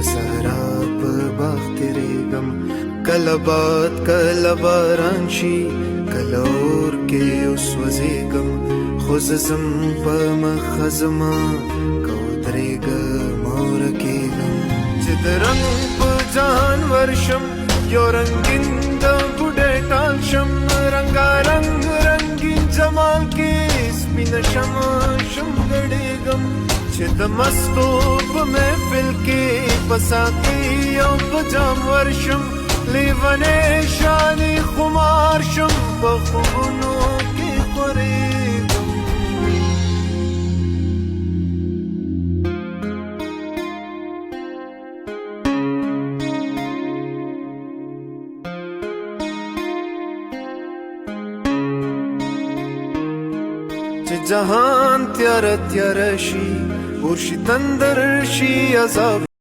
وسهرا په باغ تیریږم کله باد کله باران شي کله اور کې وسوځېږم خو زه ځم په مخه زما که ودرېږم او ورکېږم چې د رنګ په جهان ورشم یو رنګین د بوډۍ ټال شم رنګارنګ رنګین جمال کې سپینه شمع شم ګډېږم چې د مستو په محفل کې په ساقي او په جام ورشم لیونی شانې خمار شم په خوبونو کې خورېږم چې جهان تیاره تیاره شي اور شي تندر شي عذاب